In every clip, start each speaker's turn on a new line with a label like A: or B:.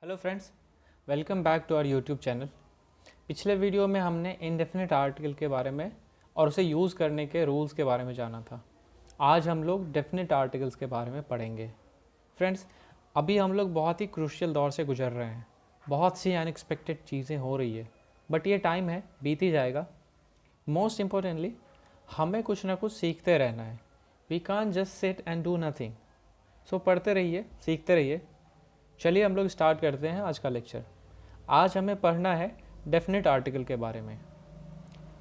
A: Hello friends, welcome back to our YouTube channel. पिछले video में हमने इंडेफिनिट आर्टिकल के बारे में और उसे यूज़ करने के रूल्स के बारे में जाना था। आज हम लोग डेफिनिट आर्टिकल्स के बारे में पढ़ेंगे। फ्रेंड्स, अभी हम लोग बहुत ही क्रूशियल दौर से गुजर रहे हैं। बहुत सी अनएक्सपेक्टेड चीज़ें हो रही है, बट ये टाइम है, बीत ही जाएगा। मोस्ट इम्पॉर्टेंटली, हमें कुछ ना कुछ सीखते रहना है। We can't just sit and do nothing. So पढ़ते रहिए, सीखते रहिए। चलिए हम लोग स्टार्ट करते हैं आज का लेक्चर। आज हमें पढ़ना है डेफिनेट आर्टिकल के बारे में।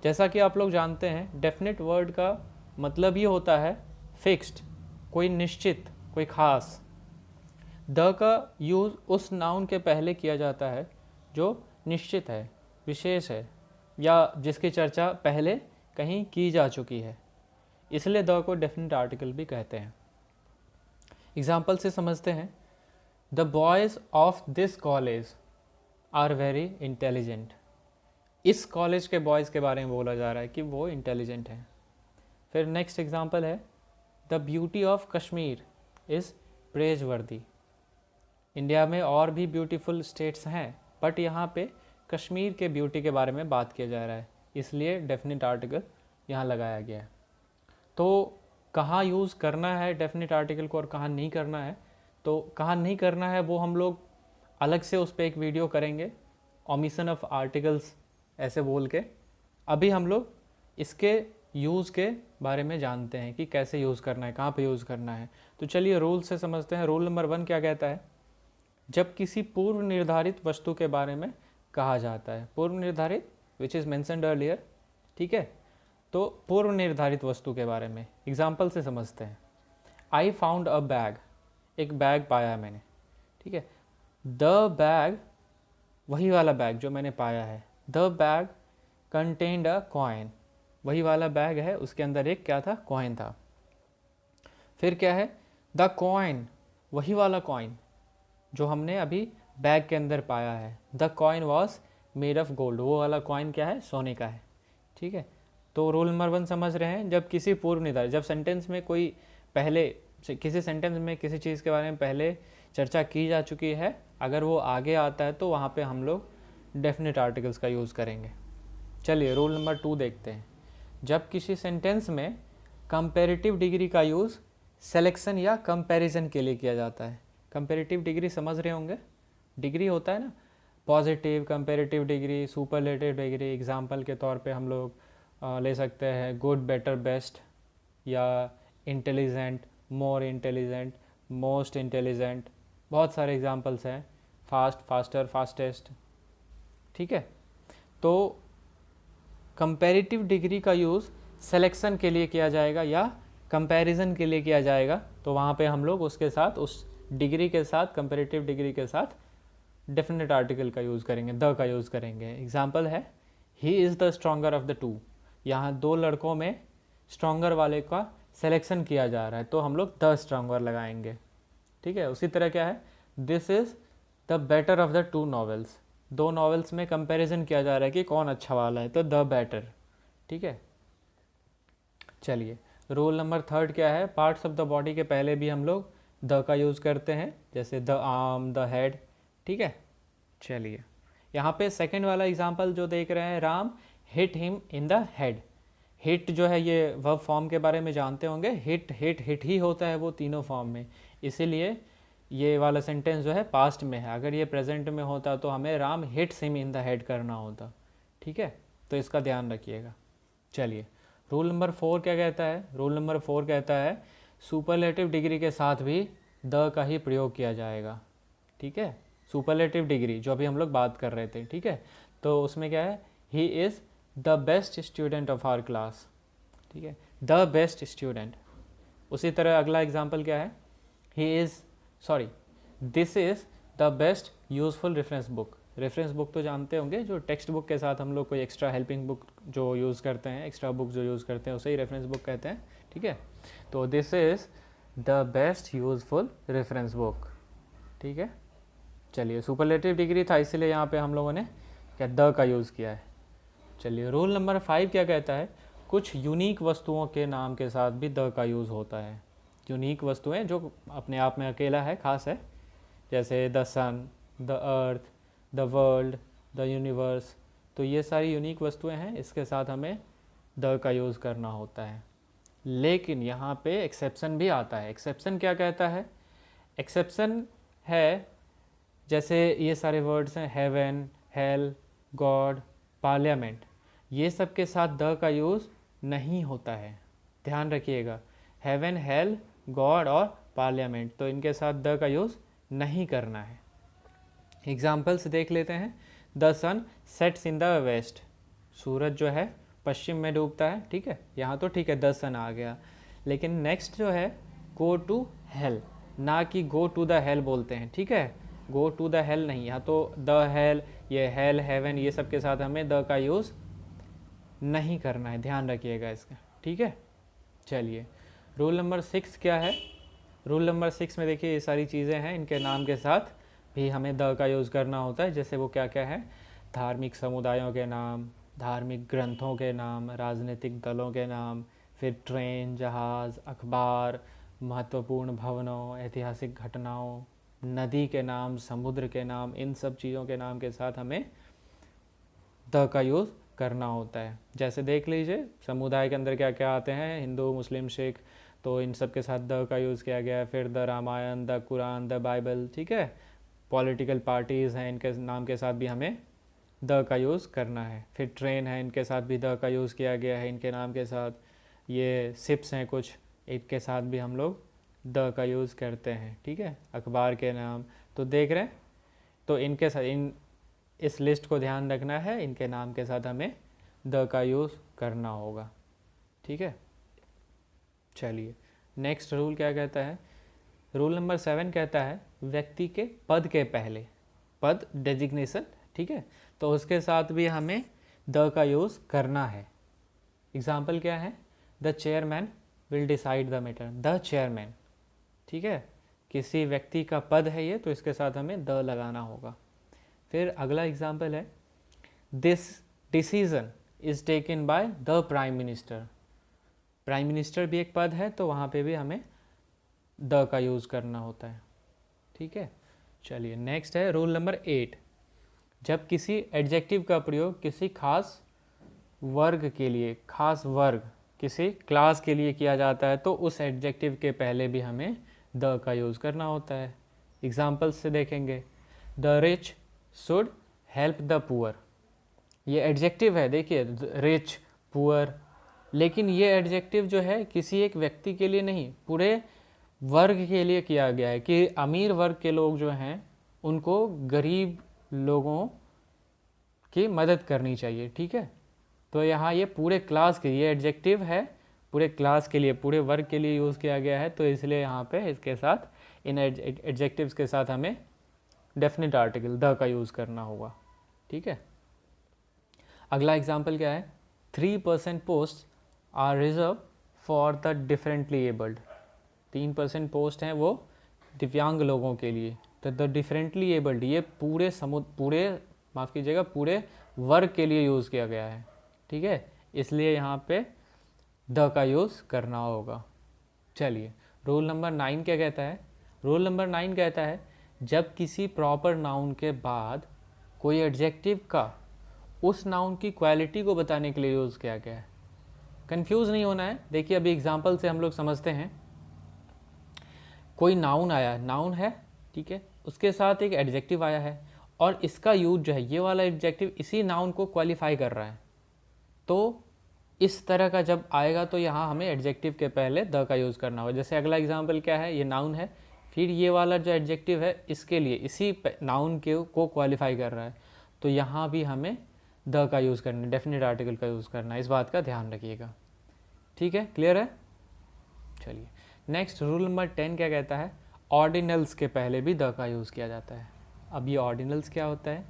A: जैसा कि आप लोग जानते हैं, डेफिनेट वर्ड का मतलब ये होता है फिक्स्ड, कोई निश्चित, कोई खास। द का यूज़ उस नाउन के पहले किया जाता है जो निश्चित है, विशेष है, या जिसकी चर्चा पहले कहीं की जा चुकी है। इसलिए द को डेफिनेट आर्टिकल भी कहते हैं। एग्जाम्पल से समझते हैं। The boys of this college are very intelligent। इस कॉलेज के बॉयज़ के बारे में बोला जा रहा है कि वो इंटेलिजेंट हैं। फिर नेक्स्ट एग्जांपल है, the beauty of Kashmir is प्रेजवर्दी। India में और भी ब्यूटीफुल स्टेट्स हैं, बट यहाँ पे कश्मीर के ब्यूटी के बारे में बात किया जा रहा है, इसलिए डेफिनेट आर्टिकल यहाँ लगाया गया है। तो कहाँ यूज़ करना है डेफिनेट आर्टिकल को और कहाँ नहीं करना है, तो कहाँ नहीं करना है वो हम लोग अलग से उस पर एक वीडियो करेंगे, ओमिशन ऑफ आर्टिकल्स ऐसे बोल के। अभी हम लोग इसके यूज़ के बारे में जानते हैं कि कैसे यूज़ करना है, कहाँ पे यूज़ करना है। तो चलिए रूल से समझते हैं। रूल नंबर 1 क्या कहता है? जब किसी पूर्व निर्धारित वस्तु के बारे में कहा जाता है, पूर्व निर्धारित विच इज़ मैंशनड अर्लियर, ठीक है, तो पूर्व निर्धारित वस्तु के बारे में एग्जाम्पल से समझते हैं। आई फाउंड अ बैग, एक बैग पाया है मैंने, ठीक है। द बैग, वही वाला बैग जो मैंने पाया है। The bag contained a coin, वही वाला बैग है, उसके अंदर एक क्या था? कॉइन था। फिर क्या है? द कॉइन, वही वाला कॉइन जो हमने अभी बैग के अंदर पाया है। The coin was made of gold, वो वाला कॉइन क्या है? सोने का है, ठीक है। तो रूल नंबर 1 समझ रहे हैं। जब किसी पूर्व निर्धारित, जब सेंटेंस में कोई पहले, किसी सेंटेंस में किसी चीज़ के बारे में पहले चर्चा की जा चुकी है, अगर वो आगे आता है तो वहाँ पे हम लोग डेफिनेट आर्टिकल्स का यूज़ करेंगे। चलिए रूल नंबर 2 देखते हैं। जब किसी सेंटेंस में कंपैरेटिव डिग्री का यूज़ सिलेक्शन या कंपैरिजन के लिए किया जाता है। कंपैरेटिव डिग्री समझ रहे होंगे, डिग्री होता है ना, positive, comparative degree, superlative degree. Example के तौर पे हम लोग ले सकते हैं गुड, बेटर, बेस्ट, या intelligent, more intelligent, most intelligent. बहुत सारे एग्जाम्पल्स हैं, फास्ट, फास्टर, फास्टेस्ट, ठीक है। तो कंपैरेटिव डिग्री का यूज़ सिलेक्शन के लिए किया जाएगा या कंपैरिजन के लिए किया जाएगा, तो वहाँ पे हम लोग उसके साथ, उस डिग्री के साथ, कंपैरेटिव डिग्री के साथ डेफिनेट आर्टिकल का यूज़ करेंगे, द का यूज़ करेंगे। एग्जाम्पल है, he is the stronger of the two. यहाँ दो लड़कों में स्ट्रॉन्गर वाले का सिलेक्शन किया जा रहा है, तो हम लोग द स्ट्रॉन्गर लगाएंगे, ठीक है। उसी तरह क्या है, this is the better of the two novels. दो नॉवेल्स में कंपैरिजन किया जा रहा है कि कौन अच्छा वाला है, तो द बेटर, ठीक है। चलिए रूल नंबर 3 क्या है? पार्ट्स ऑफ द बॉडी के पहले भी हम लोग द का यूज़ करते हैं, जैसे द आर्म, द हेड, ठीक है। चलिए यहाँ पे सेकंड वाला एग्जांपल जो देख रहे हैं, Ram hit him in the head. Hit जो है ये वर्ब फॉर्म के बारे में जानते होंगे। हिट हिट हिट ही होता है वो तीनों फॉर्म में, इसीलिए ये वाला सेंटेंस जो है पास्ट में है। अगर ये प्रेजेंट में होता तो हमें Ram hits him in the head करना होता, ठीक है। तो इसका ध्यान रखिएगा। चलिए रूल नंबर 4 क्या कहता है? रूल नंबर 4 कहता है सुपरलेटिव डिग्री के साथ भी द का ही प्रयोग किया जाएगा, ठीक है। सुपरलेटिव डिग्री जो अभी हम लोग बात कर रहे थे, ठीक है। तो उसमें क्या है? He is the best student of our class, ठीक है, द बेस्ट स्टूडेंट। उसी तरह अगला एग्जाम्पल क्या है? This is the best useful reference book. Reference book तो जानते होंगे, जो टेक्स्ट बुक के साथ हम लोग कोई एक्स्ट्रा हेल्पिंग बुक जो यूज़ करते हैं, एक्स्ट्रा बुक जो यूज़ करते हैं, उसे ही रेफरेंस बुक कहते हैं, ठीक है। तो this is the best useful reference book, ठीक है। चलिए सुपरलेटिव डिग्री था, इसलिए यहाँ पे हम लोगों ने क्या द का यूज़ किया है। चलिए रूल नंबर 5 क्या कहता है? कुछ यूनिक वस्तुओं के नाम के साथ भी द का यूज़ होता है। यूनिक वस्तुएं जो अपने आप में अकेला है, खास है, जैसे the sun, the earth, the world, the universe. तो ये सारी यूनिक वस्तुएं हैं, इसके साथ हमें द का यूज़ करना होता है। लेकिन यहाँ पे एक्सेप्शन भी आता है। एक्सेप्शन क्या कहता है? एक्सेप्शन है जैसे ये सारे वर्ड्स हैं, हेवन, हेल, गॉड, पार्लियामेंट, ये सब के साथ द का यूज़ नहीं होता है, ध्यान रखिएगा। हेवन, हेल, गॉड और पार्लियामेंट, तो इनके साथ द का यूज़ नहीं करना है। एग्जाम्पल्स देख लेते हैं। The sun sets in the west, सूरज जो है पश्चिम में डूबता है, ठीक है, यहाँ तो ठीक है द सन आ गया। लेकिन नेक्स्ट जो है गो टू हेल, ना कि गो टू द हेल बोलते हैं, ठीक है, गो टू द हेल नहीं, यहाँ तो द हेल, ये हेल, हेवन, ये सब के साथ हमें द का यूज़ नहीं करना है, ध्यान रखिएगा इसका, ठीक है। चलिए, रूल नंबर 6 क्या है? रूल नंबर 6 में देखिए ये सारी चीज़ें हैं, इनके नाम के साथ भी हमें द का यूज़ करना होता है। जैसे वो क्या क्या है? धार्मिक समुदायों के नाम, धार्मिक ग्रंथों के नाम, राजनीतिक दलों के नाम, फिर ट्रेन, जहाज़, अखबार, महत्वपूर्ण भवनों, ऐतिहासिक घटनाओं, नदी के नाम, समुद्र के नाम, इन सब चीज़ों के नाम के साथ हमें द का यूज़ करना होता है। जैसे देख लीजिए समुदाय के अंदर क्या क्या आते हैं, हिंदू, मुस्लिम, सिख, तो इन सब के साथ द का यूज़ किया गया है। फिर the Ramayana, the Quran, the Bible, ठीक है। पॉलिटिकल पार्टीज़ हैं, इनके नाम के साथ भी हमें द का यूज़ करना है। फिर ट्रेन है, इनके साथ भी द का यूज़ किया गया है, इनके नाम के साथ। ये शिप्स हैं कुछ, इनके साथ भी हम लोग द का यूज़ करते हैं, ठीक है। अखबार के नाम, तो देख रहे हैं, तो इनके साथ इस लिस्ट को ध्यान रखना है, इनके नाम के साथ हमें द का यूज़ करना होगा, ठीक है। चलिए, नेक्स्ट रूल क्या कहता है? रूल नंबर 7 कहता है व्यक्ति के पद के पहले, पद डेजिग्नेशन, ठीक है, तो उसके साथ भी हमें द का यूज़ करना है। एग्जाम्पल क्या है? The chairman will decide the matter, the chairman, ठीक है, किसी व्यक्ति का पद है ये, तो इसके साथ हमें द लगाना होगा। फिर अगला एग्जाम्पल है this decision is taken by the prime minister, prime minister भी एक पद है, तो वहाँ पे भी हमें द का यूज़ करना होता है, ठीक है। चलिए, नेक्स्ट है रूल नंबर 8। जब किसी एडजेक्टिव का प्रयोग किसी खास वर्ग के लिए, खास वर्ग, किसी क्लास के लिए किया जाता है, तो उस एडजेक्टिव के पहले भी हमें द का यूज़ करना होता है। एग्जाम्पल्स से देखेंगे, the rich should help the poor, ये एडजेक्टिव है, देखिए रिच, पुअर, लेकिन ये एडजेक्टिव जो है किसी एक व्यक्ति के लिए नहीं, पूरे वर्ग के लिए किया गया है कि अमीर वर्ग के लोग जो हैं उनको गरीब लोगों की मदद करनी चाहिए, ठीक है। तो यहाँ ये पूरे क्लास के, ये एडजेक्टिव है पूरे क्लास के लिए, पूरे वर्ग के लिए यूज़ किया गया है, तो इसलिए यहाँ पे इसके साथ, इन एडजेक्टिव्स के साथ हमें डेफिनेट आर्टिकल द का यूज़ करना होगा, ठीक है। अगला एग्जाम्पल क्या है? 3% post are reserve for the differently abled, 3% post हैं वो दिव्यांग लोगों के लिए, तो द डिफरेंटली एबल्ड ये पूरे माफ़ कीजिएगा पूरे वर्ग के लिए यूज़ किया गया है, ठीक है, इसलिए यहाँ पे द का यूज़ करना होगा। चलिए, रूल नंबर 9 क्या कहता है? रूल नंबर 9 कहता है जब किसी प्रॉपर नाउन के बाद कोई एडजेक्टिव का उस नाउन की क्वालिटी को बताने के लिए यूज़ किया गया है। कंफ्यूज नहीं होना है, देखिए अभी एग्जांपल से हम लोग समझते हैं। कोई नाउन आया, नाउन है, ठीक है, उसके साथ एक एडजेक्टिव आया है, और इसका यूज जो है, ये वाला एडजेक्टिव इसी नाउन को क्वालिफाई कर रहा है, तो इस तरह का जब आएगा तो यहाँ हमें एडजेक्टिव के पहले द का यूज़ करना होगा। जैसे अगला एग्जाम्पल क्या है, ये नाउन है, फिर ये वाला जो एडजेक्टिव है इसके लिए, इसी नाउन के को क्वालिफाई कर रहा है, तो यहाँ भी हमें द का यूज़ करना है, डेफिनेट आर्टिकल का यूज़ करना है, इस बात का ध्यान रखिएगा, ठीक है, क्लियर है। चलिए, नेक्स्ट रूल नंबर 10 क्या कहता है? ऑर्डिनल्स के पहले भी द का यूज़ किया जाता है। अब ये ऑर्डिनल्स क्या होता है?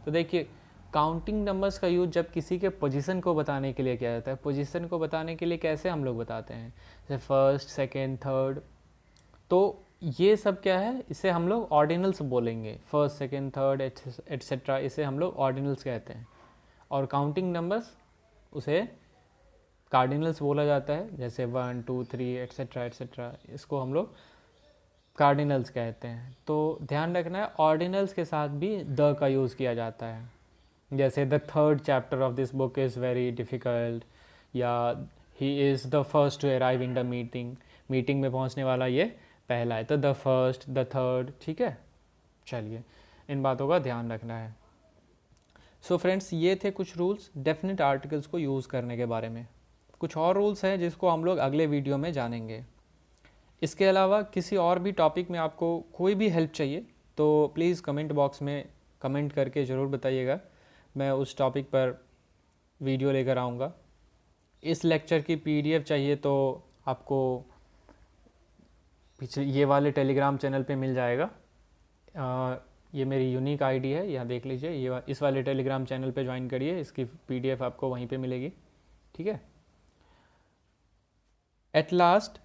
A: तो देखिए, काउंटिंग नंबर्स का यूज जब किसी के पोजीशन को बताने के लिए किया जाता है, पोजीशन को बताने के लिए कैसे हम लोग बताते हैं, जैसे फर्स्ट, सेकेंड, थर्ड, तो ये सब क्या है, इसे हम लोग ऑर्डिनल्स बोलेंगे, फर्स्ट, सेकेंड, थर्ड एट्सेट्रा, इसे हम लोग ऑर्डिनल्स कहते हैं। और काउंटिंग नंबर्स उसे कार्डिनल्स बोला जाता है, जैसे 1 2 3 एट्सेट्रा एट्सेट्रा, इसको हम लोग कार्डिनल्स कहते हैं। तो ध्यान रखना है ऑर्डिनल्स के साथ भी द का यूज़ किया जाता है। जैसे the third chapter of this book is very difficult, या he is the first to arrive in the meeting, meeting में पहुंचने वाला ये पहला है। तो द फर्स्ट, द थर्ड, ठीक है। चलिए, इन बातों का ध्यान रखना है। सो फ्रेंड्स, ये थे कुछ रूल्स डेफिनेट आर्टिकल्स को यूज़ करने के बारे में। कुछ और रूल्स हैं जिसको हम लोग अगले वीडियो में जानेंगे। इसके अलावा किसी और भी टॉपिक में आपको कोई भी हेल्प चाहिए तो प्लीज़ कमेंट बॉक्स में कमेंट करके ज़रूर बताइएगा, मैं उस टॉपिक पर वीडियो लेकर आऊँगा। इस लेक्चर की PDF चाहिए तो आपको पिछले ये वाले टेलीग्राम चैनल पे मिल जाएगा। ये मेरी यूनिक आईडी है, यहाँ देख लीजिए। इस वाले टेलीग्राम चैनल पे ज्वाइन करिए, इसकी PDF आपको वहीं पे मिलेगी, ठीक है। एट लास्ट,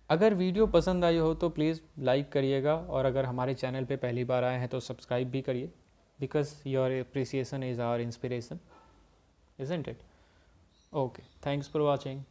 A: अगर वीडियो पसंद आई हो तो प्लीज़ लाइक करिएगा, और अगर हमारे चैनल पे पहली बार आए हैं तो सब्सक्राइब भी करिए, because your appreciation is our inspiration, isn't it? Okay, thanks for watching.